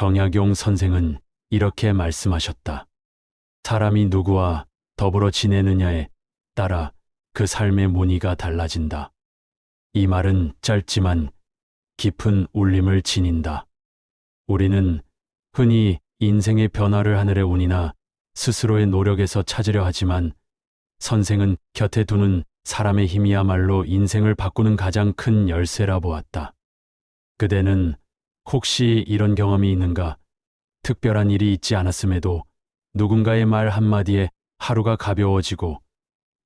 정약용 선생은 이렇게 말씀하셨다. 사람이 누구와 더불어 지내느냐에 따라 그 삶의 무늬가 달라진다. 이 말은 짧지만 깊은 울림을 지닌다. 우리는 흔히 인생의 변화를 하늘의 운이나 스스로의 노력에서 찾으려 하지만 선생은 곁에 두는 사람의 힘이야말로 인생을 바꾸는 가장 큰 열쇠라 보았다. 그대는 혹시 이런 경험이 있는가? 특별한 일이 있지 않았음에도 누군가의 말 한마디에 하루가 가벼워지고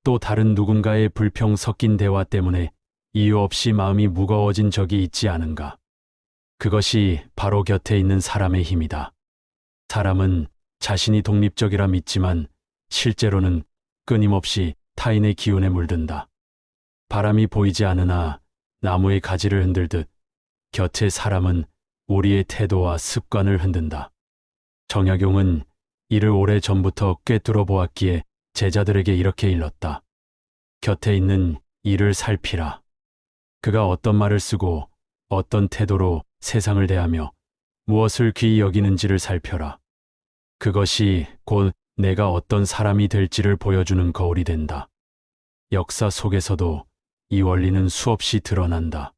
또 다른 누군가의 불평 섞인 대화 때문에 이유 없이 마음이 무거워진 적이 있지 않은가? 그것이 바로 곁에 있는 사람의 힘이다. 사람은 자신이 독립적이라 믿지만 실제로는 끊임없이 타인의 기운에 물든다. 바람이 보이지 않으나 나무의 가지를 흔들듯 곁의 사람은 우리의 태도와 습관을 흔든다. 정약용은 이를 오래 전부터 꿰뚫어 보았기에 제자들에게 이렇게 일렀다. 곁에 있는 이를 살피라. 그가 어떤 말을 쓰고 어떤 태도로 세상을 대하며 무엇을 귀히 여기는지를 살펴라. 그것이 곧 내가 어떤 사람이 될지를 보여주는 거울이 된다. 역사 속에서도 이 원리는 수없이 드러난다.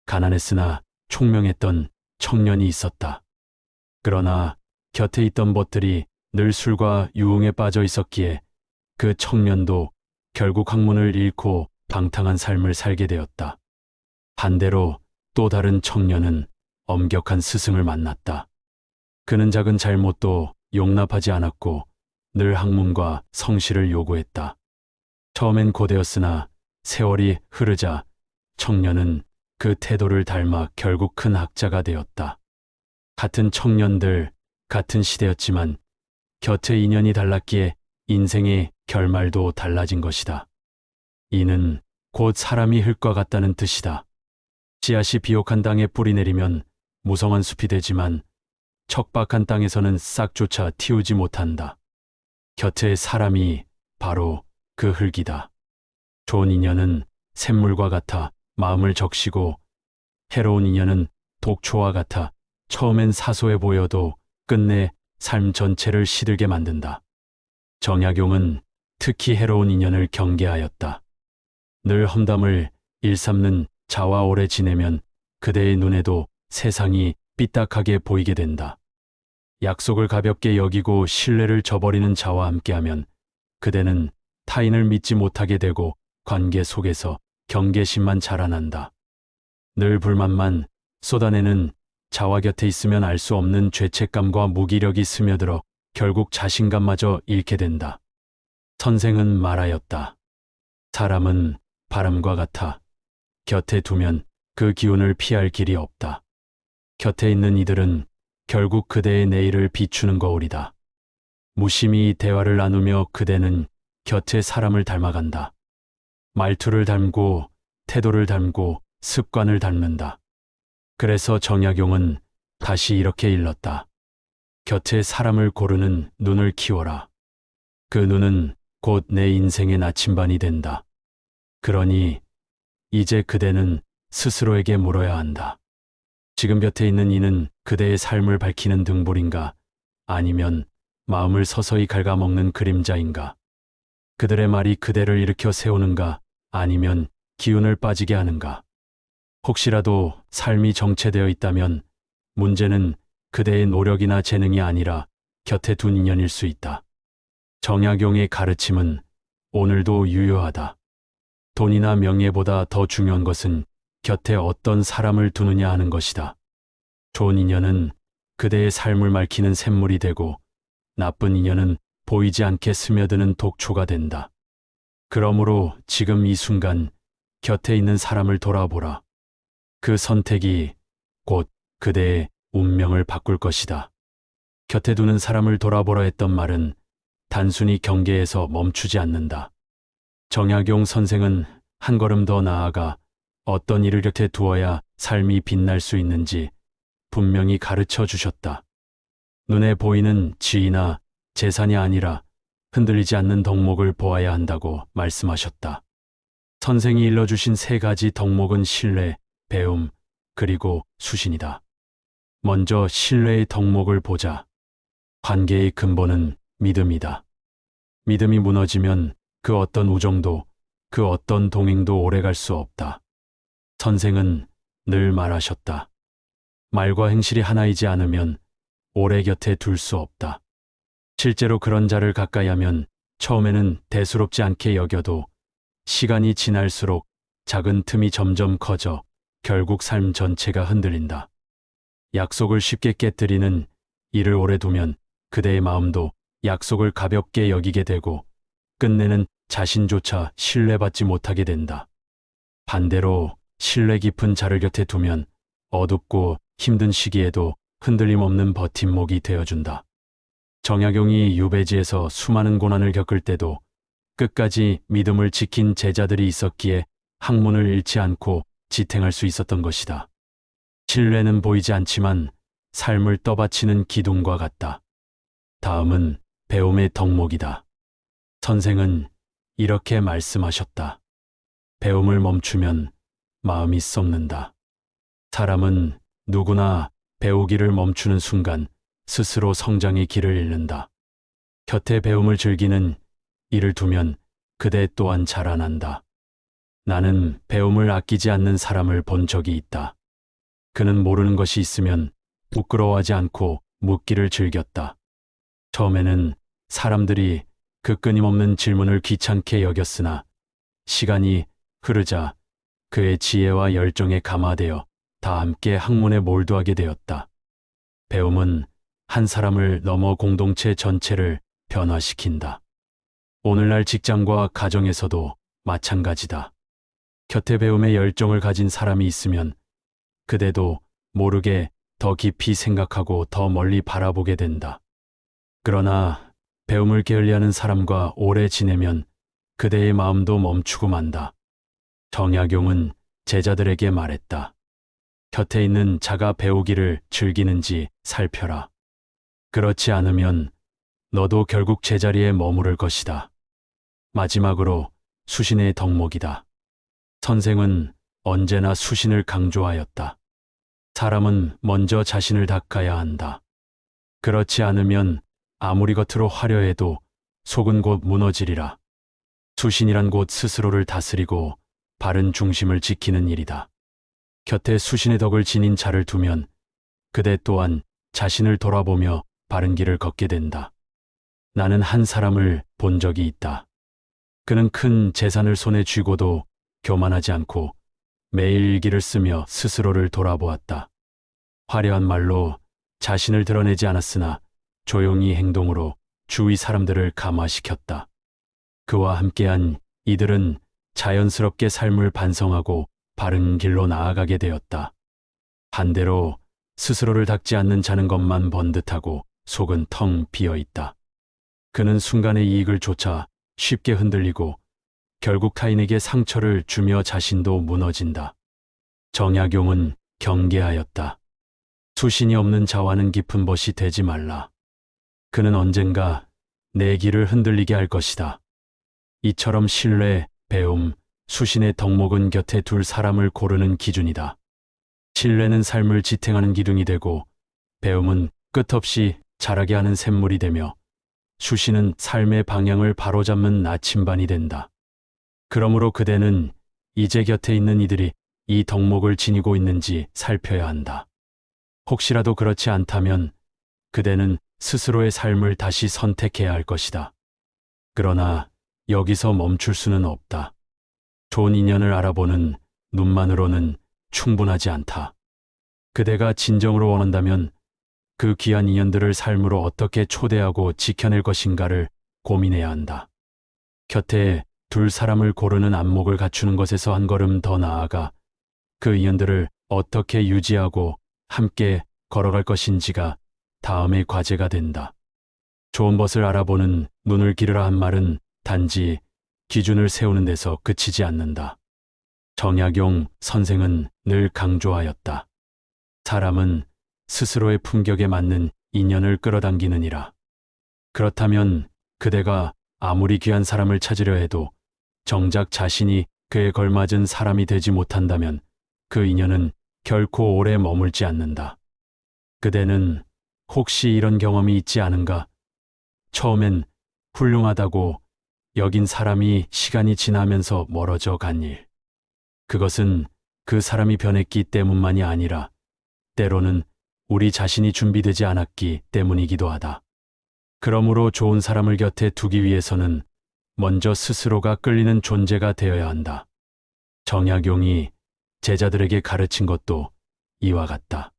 가난했으나 총명했던 청년이 있었다. 그러나 곁에 있던 벗들이 늘 술과 유흥에 빠져 있었기에 그 청년도 결국 학문을 잃고 방탕한 삶을 살게 되었다. 반대로 또 다른 청년은 엄격한 스승을 만났다. 그는 작은 잘못도 용납하지 않았고 늘 학문과 성실을 요구했다. 처음엔 고되었으나 세월이 흐르자 청년은 그 태도를 닮아 결국 큰 학자가 되었다. 같은 청년들, 같은 시대였지만 곁의 인연이 달랐기에 인생의 결말도 달라진 것이다. 이는 곧 사람이 흙과 같다는 뜻이다. 씨앗이 비옥한 땅에 뿌리 내리면 무성한 숲이 되지만 척박한 땅에서는 싹조차 틔우지 못한다. 곁의 사람이 바로 그 흙이다. 좋은 인연은 샘물과 같아 마음을 적시고 해로운 인연은 독초와 같아 처음엔 사소해 보여도 끝내 삶 전체를 시들게 만든다. 정약용은 특히 해로운 인연을 경계하였다. 늘 험담을 일삼는 자와 오래 지내면 그대의 눈에도 세상이 삐딱하게 보이게 된다. 약속을 가볍게 여기고 신뢰를 저버리는 자와 함께하면 그대는 타인을 믿지 못하게 되고 관계 속에서 경계심만 자라난다. 늘 불만만 쏟아내는 자와 곁에 있으면 알 수 없는 죄책감과 무기력이 스며들어 결국 자신감마저 잃게 된다. 선생은 말하였다. 사람은 바람과 같아 곁에 두면 그 기운을 피할 길이 없다. 곁에 있는 이들은 결국 그대의 내일을 비추는 거울이다. 무심히 대화를 나누며 그대는 곁의 사람을 닮아간다. 말투를 닮고 태도를 닮고 습관을 닮는다. 그래서 정약용은 다시 이렇게 일렀다. 곁의 사람을 고르는 눈을 키워라. 그 눈은 곧 내 인생의 나침반이 된다. 그러니 이제 그대는 스스로에게 물어야 한다. 지금 곁에 있는 이는 그대의 삶을 밝히는 등불인가? 아니면 마음을 서서히 갉아먹는 그림자인가? 그들의 말이 그대를 일으켜 세우는가? 아니면 기운을 빠지게 하는가? 혹시라도 삶이 정체되어 있다면 문제는 그대의 노력이나 재능이 아니라 곁에 둔 인연일 수 있다. 정약용의 가르침은 오늘도 유효하다. 돈이나 명예보다 더 중요한 것은 곁에 어떤 사람을 두느냐 하는 것이다. 좋은 인연은 그대의 삶을 밝히는 샘물이 되고 나쁜 인연은 보이지 않게 스며드는 독초가 된다. 그러므로 지금 이 순간 곁에 있는 사람을 돌아보라. 그 선택이 곧 그대의 운명을 바꿀 것이다. 곁에 두는 사람을 돌아보라 했던 말은 단순히 경계에서 멈추지 않는다. 정약용 선생은 한 걸음 더 나아가 어떤 이를 곁에 두어야 삶이 빛날 수 있는지 분명히 가르쳐 주셨다. 눈에 보이는 지위나 재산이 아니라 흔들리지 않는 덕목을 보아야 한다고 말씀하셨다. 선생이 일러주신 세 가지 덕목은 신뢰, 배움, 그리고 수신이다. 먼저 신뢰의 덕목을 보자. 관계의 근본은 믿음이다. 믿음이 무너지면 그 어떤 우정도, 그 어떤 동행도 오래갈 수 없다. 선생은 늘 말하셨다. 말과 행실이 하나이지 않으면 오래 곁에 둘 수 없다. 실제로 그런 자를 가까이 하면 처음에는 대수롭지 않게 여겨도 시간이 지날수록 작은 틈이 점점 커져 결국 삶 전체가 흔들린다. 약속을 쉽게 깨뜨리는 이를 오래 두면 그대의 마음도 약속을 가볍게 여기게 되고 끝내는 자신조차 신뢰받지 못하게 된다. 반대로 신뢰 깊은 자를 곁에 두면 어둡고 힘든 시기에도 흔들림 없는 버팀목이 되어준다. 정약용이 유배지에서 수많은 고난을 겪을 때도 끝까지 믿음을 지킨 제자들이 있었기에 학문을 잃지 않고 지탱할 수 있었던 것이다. 신뢰는 보이지 않지만 삶을 떠받치는 기둥과 같다. 다음은 배움의 덕목이다. 선생은 이렇게 말씀하셨다. 배움을 멈추면 마음이 썩는다. 사람은 누구나 배우기를 멈추는 순간 스스로 성장의 길을 잃는다. 곁에 배움을 즐기는 이를 두면 그대 또한 자라난다. 나는 배움을 아끼지 않는 사람을 본 적이 있다. 그는 모르는 것이 있으면 부끄러워하지 않고 묻기를 즐겼다. 처음에는 사람들이 그 끊임없는 질문을 귀찮게 여겼으나 시간이 흐르자 그의 지혜와 열정에 감화되어 다 함께 학문에 몰두하게 되었다. 배움은 한 사람을 넘어 공동체 전체를 변화시킨다. 오늘날 직장과 가정에서도 마찬가지다. 곁에 배움의 열정을 가진 사람이 있으면 그대도 모르게 더 깊이 생각하고 더 멀리 바라보게 된다. 그러나 배움을 게을리하는 사람과 오래 지내면 그대의 마음도 멈추고 만다. 정약용은 제자들에게 말했다. 곁에 있는 자가 배우기를 즐기는지 살펴라. 그렇지 않으면 너도 결국 제자리에 머무를 것이다. 마지막으로 수신의 덕목이다. 선생은 언제나 수신을 강조하였다. 사람은 먼저 자신을 닦아야 한다. 그렇지 않으면 아무리 겉으로 화려해도 속은 곧 무너지리라. 수신이란 곧 스스로를 다스리고 바른 중심을 지키는 일이다. 곁에 수신의 덕을 지닌 자를 두면 그대 또한 자신을 돌아보며 바른 길을 걷게 된다. 나는 한 사람을 본 적이 있다. 그는 큰 재산을 손에 쥐고도 교만하지 않고 매일 일기를 쓰며 스스로를 돌아보았다. 화려한 말로 자신을 드러내지 않았으나 조용히 행동으로 주위 사람들을 감화시켰다. 그와 함께한 이들은 자연스럽게 삶을 반성하고 바른 길로 나아가게 되었다. 반대로 스스로를 닦지 않는 자는 것만 번듯하고 속은 텅 비어 있다. 그는 순간의 이익을 쫓아 쉽게 흔들리고 결국 타인에게 상처를 주며 자신도 무너진다. 정약용은 경계하였다. 수신이 없는 자와는 깊은 벗이 되지 말라. 그는 언젠가 내 길을 흔들리게 할 것이다. 이처럼 신뢰, 배움, 수신의 덕목은 곁에 둘 사람을 고르는 기준이다. 신뢰는 삶을 지탱하는 기둥이 되고 배움은 끝없이 자라게 하는 샘물이 되며 수신은 삶의 방향을 바로잡는 나침반이 된다. 그러므로 그대는 이제 곁에 있는 이들이 이 덕목을 지니고 있는지 살펴야 한다. 혹시라도 그렇지 않다면 그대는 스스로의 삶을 다시 선택해야 할 것이다. 그러나 여기서 멈출 수는 없다. 좋은 인연을 알아보는 눈만으로는 충분하지 않다. 그대가 진정으로 원한다면 그 귀한 인연들을 삶으로 어떻게 초대하고 지켜낼 것인가를 고민해야 한다. 곁에 둘 사람을 고르는 안목을 갖추는 것에서 한 걸음 더 나아가 그 인연들을 어떻게 유지하고 함께 걸어갈 것인지가 다음의 과제가 된다. 좋은 것을 알아보는 눈을 기르라 한 말은 단지 기준을 세우는 데서 그치지 않는다. 정약용 선생은 늘 강조하였다. 사람은 스스로의 품격에 맞는 인연을 끌어당기느니라. 그렇다면 그대가 아무리 귀한 사람을 찾으려 해도 정작 자신이 그에 걸맞은 사람이 되지 못한다면 그 인연은 결코 오래 머물지 않는다. 그대는 혹시 이런 경험이 있지 않은가? 처음엔 훌륭하다고 여긴 사람이 시간이 지나면서 멀어져 간 일. 그것은 그 사람이 변했기 때문만이 아니라 때로는 우리 자신이 준비되지 않았기 때문이기도 하다. 그러므로 좋은 사람을 곁에 두기 위해서는 먼저 스스로가 끌리는 존재가 되어야 한다. 정약용이 제자들에게 가르친 것도 이와 같다.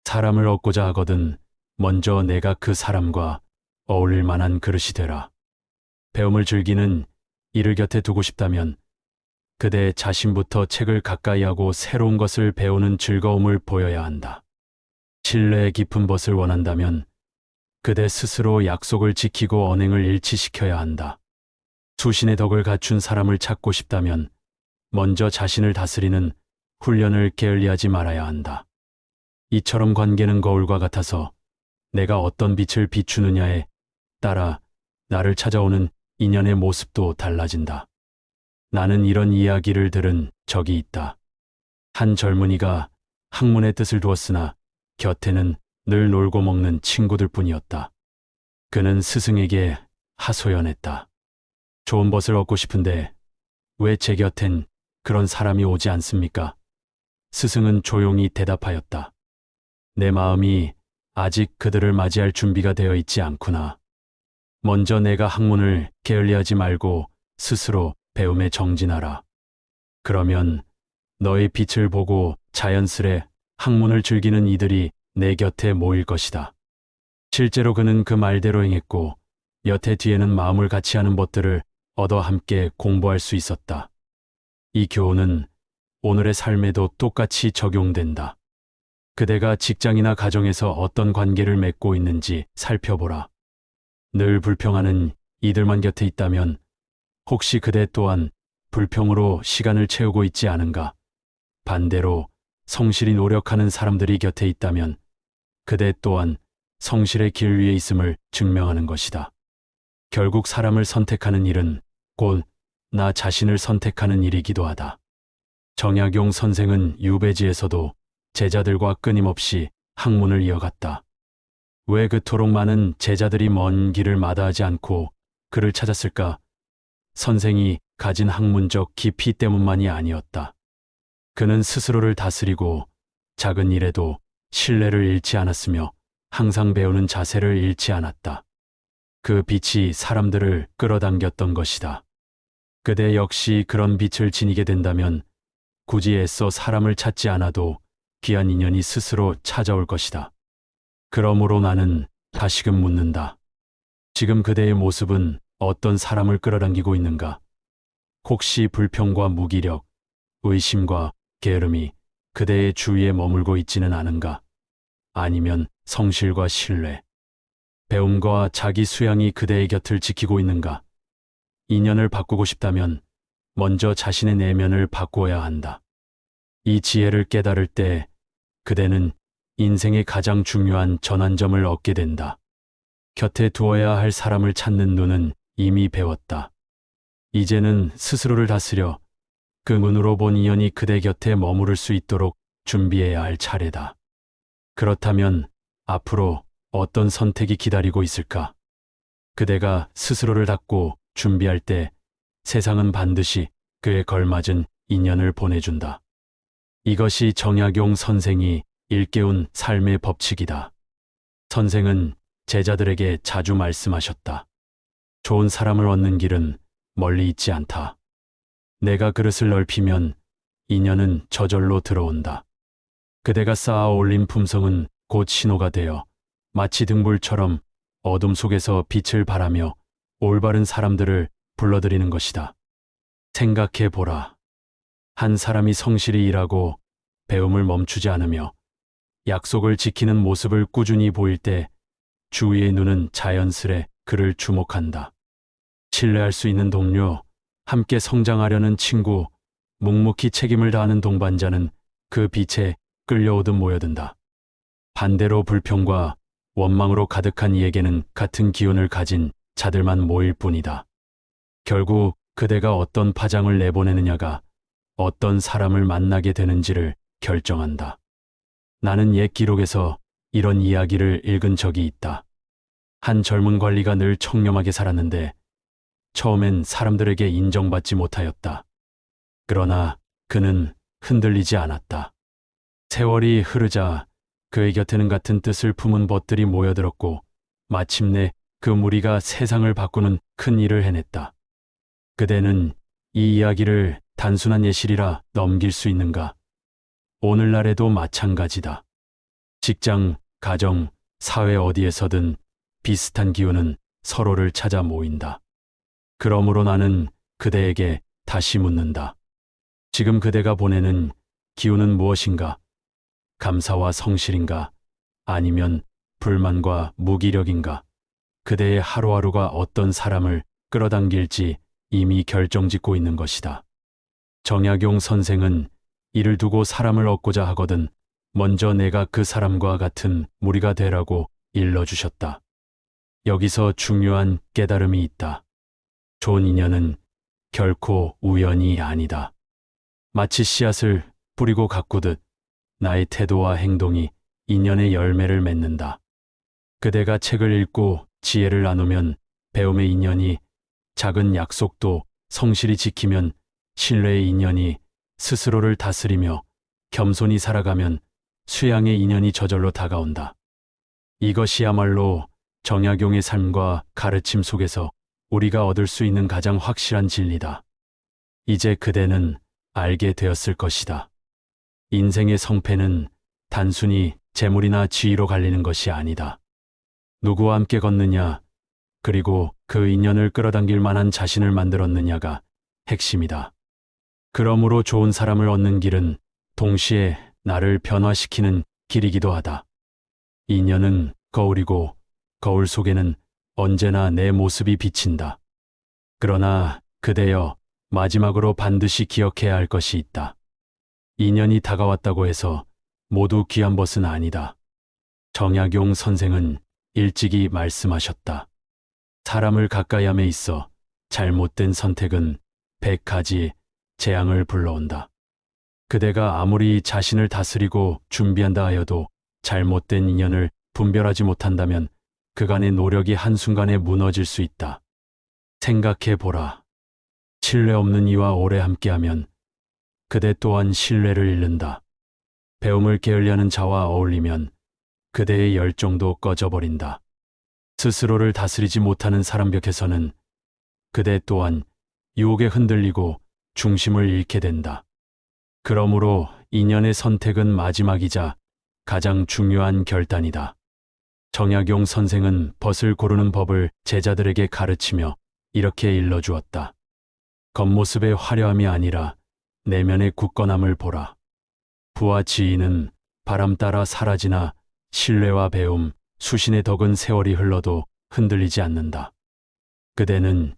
사람을 얻고자 하거든 먼저 내가 그 사람과 어울릴 만한 그릇이 되라. 배움을 즐기는 이를 곁에 두고 싶다면 그대 자신부터 책을 가까이 하고 새로운 것을 배우는 즐거움을 보여야 한다. 신뢰 깊은 것을 원한다면 그대 스스로 약속을 지키고 언행을 일치시켜야 한다. 수신의 덕을 갖춘 사람을 찾고 싶다면 먼저 자신을 다스리는 훈련을 게을리하지 말아야 한다. 이처럼 관계는 거울과 같아서 내가 어떤 빛을 비추느냐에 따라 나를 찾아오는 인연의 모습도 달라진다. 나는 이런 이야기를 들은 적이 있다. 한 젊은이가 학문의 뜻을 두었으나 곁에는 늘 놀고 먹는 친구들 뿐이었다. 그는 스승에게 하소연했다. 좋은 것을 얻고 싶은데 왜 제 곁엔 그런 사람이 오지 않습니까? 스승은 조용히 대답하였다. 내 마음이 아직 그들을 맞이할 준비가 되어 있지 않구나. 먼저 내가 학문을 게을리하지 말고 스스로 배움에 정진하라. 그러면 너의 빛을 보고 자연스레 학문을 즐기는 이들이 내 곁에 모일 것이다. 실제로 그는 그 말대로 행했고 몇 해 뒤에는 마음을 같이 하는 것들을 얻어 함께 공부할 수 있었다. 이 교훈은 오늘의 삶에도 똑같이 적용된다. 그대가 직장이나 가정에서 어떤 관계를 맺고 있는지 살펴보라. 늘 불평하는 이들만 곁에 있다면 혹시 그대 또한 불평으로 시간을 채우고 있지 않은가? 반대로 성실히 노력하는 사람들이 곁에 있다면 그대 또한 성실의 길 위에 있음을 증명하는 것이다. 결국 사람을 선택하는 일은 곧 나 자신을 선택하는 일이기도 하다. 정약용 선생은 유배지에서도 제자들과 끊임없이 학문을 이어갔다. 왜 그토록 많은 제자들이 먼 길을 마다하지 않고 그를 찾았을까? 선생이 가진 학문적 깊이 때문만이 아니었다. 그는 스스로를 다스리고 작은 일에도 신뢰를 잃지 않았으며 항상 배우는 자세를 잃지 않았다. 그 빛이 사람들을 끌어당겼던 것이다. 그대 역시 그런 빛을 지니게 된다면 굳이 애써 사람을 찾지 않아도 귀한 인연이 스스로 찾아올 것이다. 그러므로 나는 다시금 묻는다. 지금 그대의 모습은 어떤 사람을 끌어당기고 있는가? 혹시 불평과 무기력, 의심과 게으름이 그대의 주위에 머물고 있지는 않은가? 아니면 성실과 신뢰, 배움과 자기 수양이 그대의 곁을 지키고 있는가? 인연을 바꾸고 싶다면 먼저 자신의 내면을 바꾸어야 한다. 이 지혜를 깨달을 때 그대는 인생의 가장 중요한 전환점을 얻게 된다. 곁에 두어야 할 사람을 찾는 눈은 이미 배웠다. 이제는 스스로를 다스려 그 눈으로 본 인연이 그대 곁에 머무를 수 있도록 준비해야 할 차례다. 그렇다면 앞으로 어떤 선택이 기다리고 있을까? 그대가 스스로를 닫고 준비할 때 세상은 반드시 그에 걸맞은 인연을 보내준다. 이것이 정약용 선생이 일깨운 삶의 법칙이다. 선생은 제자들에게 자주 말씀하셨다. 좋은 사람을 얻는 길은 멀리 있지 않다. 내가 그릇을 넓히면 인연은 저절로 들어온다. 그대가 쌓아 올린 품성은 곧 신호가 되어 마치 등불처럼 어둠 속에서 빛을 발하며 올바른 사람들을 불러들이는 것이다. 생각해 보라. 한 사람이 성실히 일하고 배움을 멈추지 않으며 약속을 지키는 모습을 꾸준히 보일 때 주위의 눈은 자연스레 그를 주목한다. 신뢰할 수 있는 동료, 함께 성장하려는 친구, 묵묵히 책임을 다하는 동반자는 그 빛에 끌려오듯 모여든다. 반대로 불평과 원망으로 가득한 이에게는 같은 기운을 가진 자들만 모일 뿐이다. 결국 그대가 어떤 파장을 내보내느냐가 어떤 사람을 만나게 되는지를 결정한다. 나는 옛 기록에서 이런 이야기를 읽은 적이 있다. 한 젊은 관리가 늘 청렴하게 살았는데 처음엔 사람들에게 인정받지 못하였다. 그러나 그는 흔들리지 않았다. 세월이 흐르자 그의 곁에는 같은 뜻을 품은 벗들이 모여들었고 마침내 그 무리가 세상을 바꾸는 큰 일을 해냈다. 그대는 이 이야기를 단순한 예시리라 넘길 수 있는가? 오늘날에도 마찬가지다. 직장, 가정, 사회 어디에서든 비슷한 기운은 서로를 찾아 모인다. 그러므로 나는 그대에게 다시 묻는다. 지금 그대가 보내는 기운은 무엇인가? 감사와 성실인가? 아니면 불만과 무기력인가? 그대의 하루하루가 어떤 사람을 끌어당길지 이미 결정짓고 있는 것이다. 정약용 선생은 이를 두고 사람을 얻고자 하거든 먼저 내가 그 사람과 같은 무리가 되라고 일러주셨다. 여기서 중요한 깨달음이 있다. 좋은 인연은 결코 우연이 아니다. 마치 씨앗을 뿌리고 가꾸듯 나의 태도와 행동이 인연의 열매를 맺는다. 그대가 책을 읽고 지혜를 나누면 배움의 인연이, 작은 약속도 성실히 지키면 신뢰의 인연이, 스스로를 다스리며 겸손히 살아가면 수양의 인연이 저절로 다가온다. 이것이야말로 정약용의 삶과 가르침 속에서 우리가 얻을 수 있는 가장 확실한 진리다. 이제 그대는 알게 되었을 것이다. 인생의 성패는 단순히 재물이나 지위로 갈리는 것이 아니다. 누구와 함께 걷느냐, 그리고 그 인연을 끌어당길 만한 자신을 만들었느냐가 핵심이다. 그러므로 좋은 사람을 얻는 길은 동시에 나를 변화시키는 길이기도 하다. 인연은 거울이고 거울 속에는 언제나 내 모습이 비친다. 그러나 그대여, 마지막으로 반드시 기억해야 할 것이 있다. 인연이 다가왔다고 해서 모두 귀한 것은 아니다. 정약용 선생은 일찍이 말씀하셨다. 사람을 가까이함에 있어 잘못된 선택은 100가지 재앙을 불러온다. 그대가 아무리 자신을 다스리고 준비한다 하여도 잘못된 인연을 분별하지 못한다면 그간의 노력이 한순간에 무너질 수 있다. 생각해 보라. 신뢰 없는 이와 오래 함께하면 그대 또한 신뢰를 잃는다. 배움을 게을리하는 자와 어울리면 그대의 열정도 꺼져버린다. 스스로를 다스리지 못하는 사람 벽에서는 그대 또한 유혹에 흔들리고 중심을 잃게 된다. 그러므로 인연의 선택은 마지막이자 가장 중요한 결단이다. 정약용 선생은 벗을 고르는 법을 제자들에게 가르치며 이렇게 일러주었다. 겉모습의 화려함이 아니라 내면의 굳건함을 보라. 부와 지위는 바람 따라 사라지나 신뢰와 배움, 수신의 덕은 세월이 흘러도 흔들리지 않는다. 그대는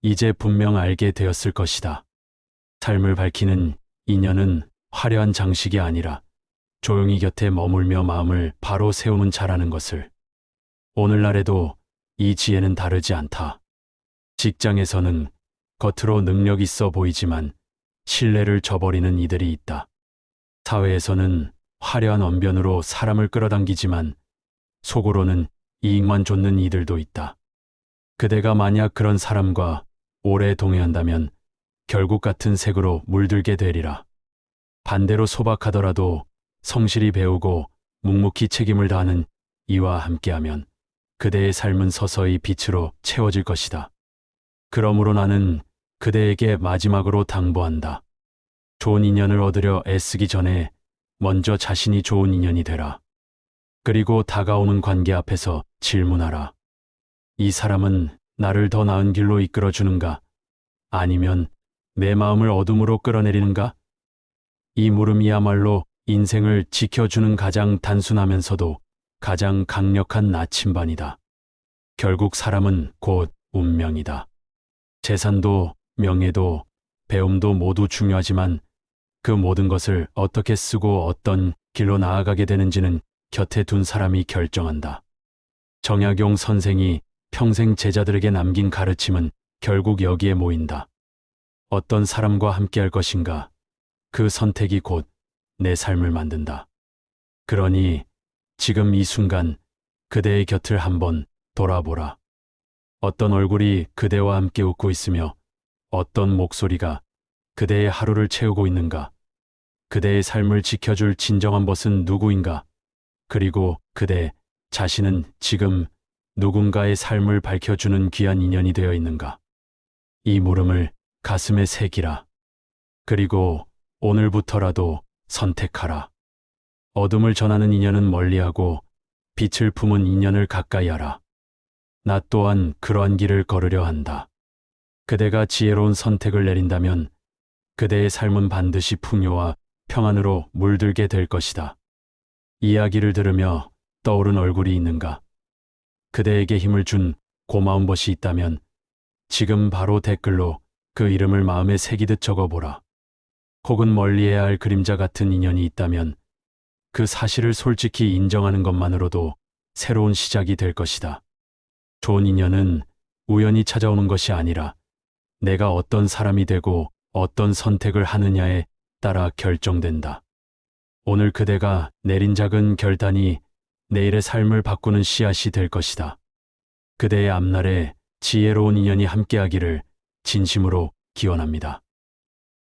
이제 분명 알게 되었을 것이다. 삶을 밝히는 인연은 화려한 장식이 아니라 조용히 곁에 머물며 마음을 바로 세우는 자라는 것을. 오늘날에도 이 지혜는 다르지 않다. 직장에서는 겉으로 능력 있어 보이지만 신뢰를 저버리는 이들이 있다. 사회에서는 화려한 언변으로 사람을 끌어당기지만 속으로는 이익만 좇는 이들도 있다. 그대가 만약 그런 사람과 오래 동행한다면 결국 같은 색으로 물들게 되리라. 반대로 소박하더라도 성실히 배우고 묵묵히 책임을 다하는 이와 함께하면 그대의 삶은 서서히 빛으로 채워질 것이다. 그러므로 나는 그대에게 마지막으로 당부한다. 좋은 인연을 얻으려 애쓰기 전에 먼저 자신이 좋은 인연이 되라. 그리고 다가오는 관계 앞에서 질문하라. 이 사람은 나를 더 나은 길로 이끌어 주는가? 아니면 내 마음을 어둠으로 끌어내리는가? 이 물음이야말로 인생을 지켜주는 가장 단순하면서도 가장 강력한 나침반이다. 결국 사람은 곧 운명이다. 재산도 명예도 배움도 모두 중요하지만 그 모든 것을 어떻게 쓰고 어떤 길로 나아가게 되는지는 곁에 둔 사람이 결정한다. 정약용 선생이 평생 제자들에게 남긴 가르침은 결국 여기에 모인다. 어떤 사람과 함께할 것인가? 그 선택이 곧 내 삶을 만든다. 그러니 지금 이 순간 그대의 곁을 한번 돌아보라. 어떤 얼굴이 그대와 함께 웃고 있으며 어떤 목소리가 그대의 하루를 채우고 있는가? 그대의 삶을 지켜줄 진정한 벗은 누구인가? 그리고 그대 자신은 지금 누군가의 삶을 밝혀주는 귀한 인연이 되어 있는가? 이 물음을 가슴에 새기라. 그리고 오늘부터라도 선택하라. 어둠을 전하는 인연은 멀리하고 빛을 품은 인연을 가까이 하라. 나 또한 그러한 길을 걸으려 한다. 그대가 지혜로운 선택을 내린다면 그대의 삶은 반드시 풍요와 평안으로 물들게 될 것이다. 이야기를 들으며 떠오른 얼굴이 있는가? 그대에게 힘을 준 고마운 것이 있다면 지금 바로 댓글로 그 이름을 마음에 새기듯 적어보라. 혹은 멀리해야 할 그림자 같은 인연이 있다면 그 사실을 솔직히 인정하는 것만으로도 새로운 시작이 될 것이다. 좋은 인연은 우연히 찾아오는 것이 아니라 내가 어떤 사람이 되고 어떤 선택을 하느냐에 따라 결정된다. 오늘 그대가 내린 작은 결단이 내일의 삶을 바꾸는 씨앗이 될 것이다. 그대의 앞날에 지혜로운 인연이 함께하기를 진심으로 기원합니다.